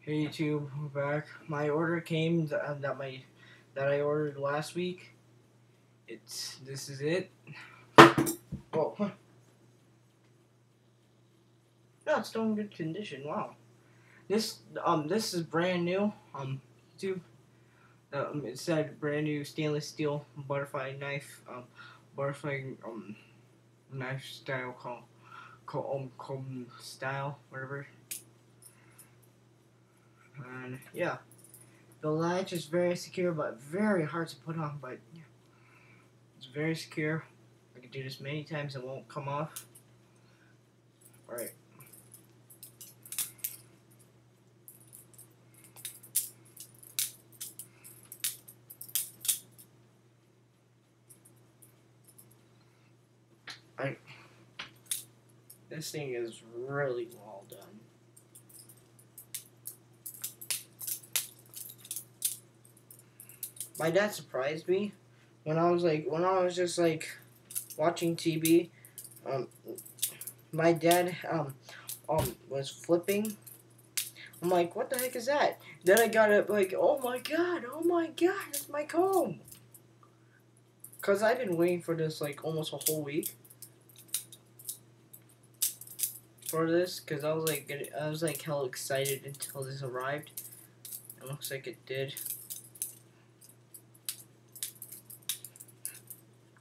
Hey YouTube, I'm back. My order came that I ordered last week. This is it. Oh, no, it's still in good condition. Wow. This is brand new. YouTube. It said brand new stainless steel butterfly knife. Butterfly knife style comb style whatever. And yeah, the latch is very secure but very hard to put on. But yeah, it's very secure. I can do this many times, it won't come off. Alright. This thing is really well done. My dad surprised me when I was just like watching TV. Um, my dad was flipping. I'm like, what the heck is that? Then I got it like, oh my god, it's my comb. Cause I've been waiting for this like almost a whole week for this. Cause I was like hell excited until this arrived. It looks like it did.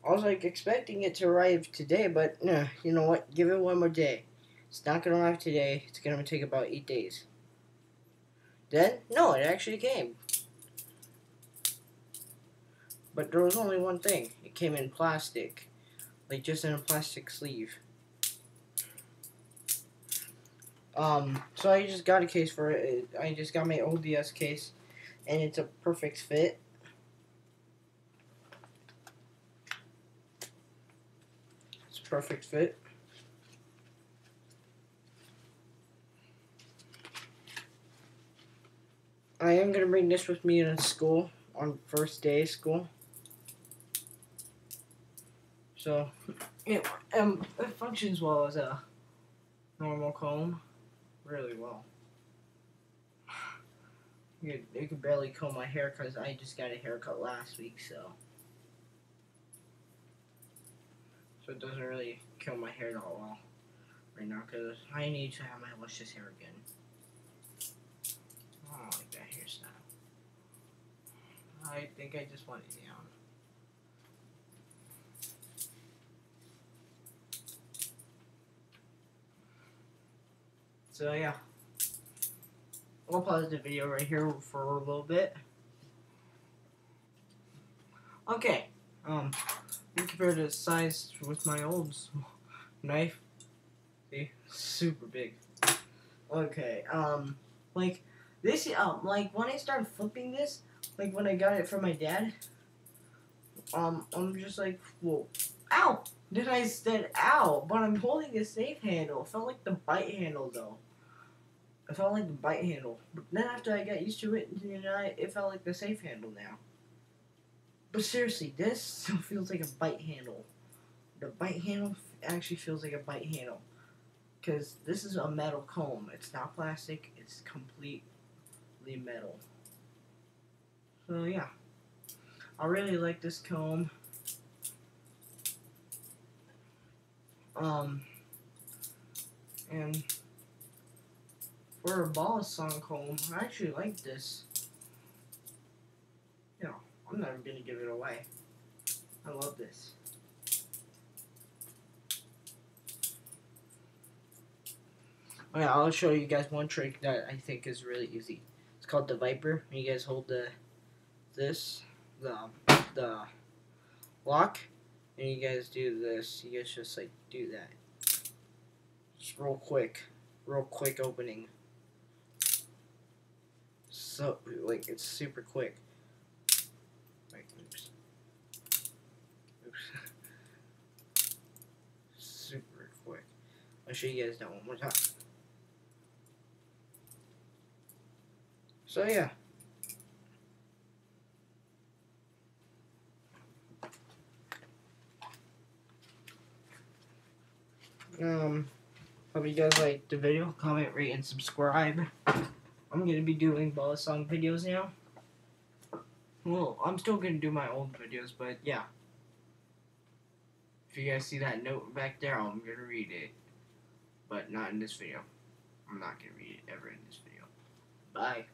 I was like expecting it to arrive today, but nah, you know what? Give it one more day. It's not gonna arrive today. It's gonna take about 8 days. Then, no, it actually came. But there was only one thing. It came in plastic. Like just in a plastic sleeve. So I just got a case for it. I just got my ODS case. And it's a perfect fit. It's a perfect fit. I am going to bring this with me to school on first day of school. So, it functions well as a normal comb. Really well. You could barely comb my hair because I just got a haircut last week, so it doesn't really comb my hair that well right now because I need to have my luscious hair again. I don't like that hairstyle. I think I just want it down. So yeah, I'll pause the video right here for a little bit. Okay, compare the size with my old knife. See, super big. Okay, like this, like when I started flipping this, like when I got it from my dad, I'm just like, whoa, ow! Then I said, ow, but I'm holding the safe handle. It felt like the bite handle though. It felt like the bite handle. But then after I got used to it, it felt like the safe handle now. But seriously, this still feels like a bite handle. The bite handle actually feels like a bite handle. Because this is a metal comb. It's not plastic. It's completely metal. So yeah. I really like this comb. And for a Balisong comb, I actually like this. You know, I'm never gonna give it away. I love this. Okay, I'll show you guys one trick that I think is really easy. It's called the Viper. You guys hold the lock, and you guys do this. You guys just like do that. Just real quick opening. So like it's super quick. Like oops. Super quick. I'll show you guys that one more time. So yeah. Hope you guys liked the video. Comment, rate, and subscribe. I'm gonna be doing Balisong videos now. Well, I'm still gonna do my old videos, but yeah. If you guys see that note back there, I'm gonna read it. But not in this video. I'm not gonna read it ever in this video. Bye.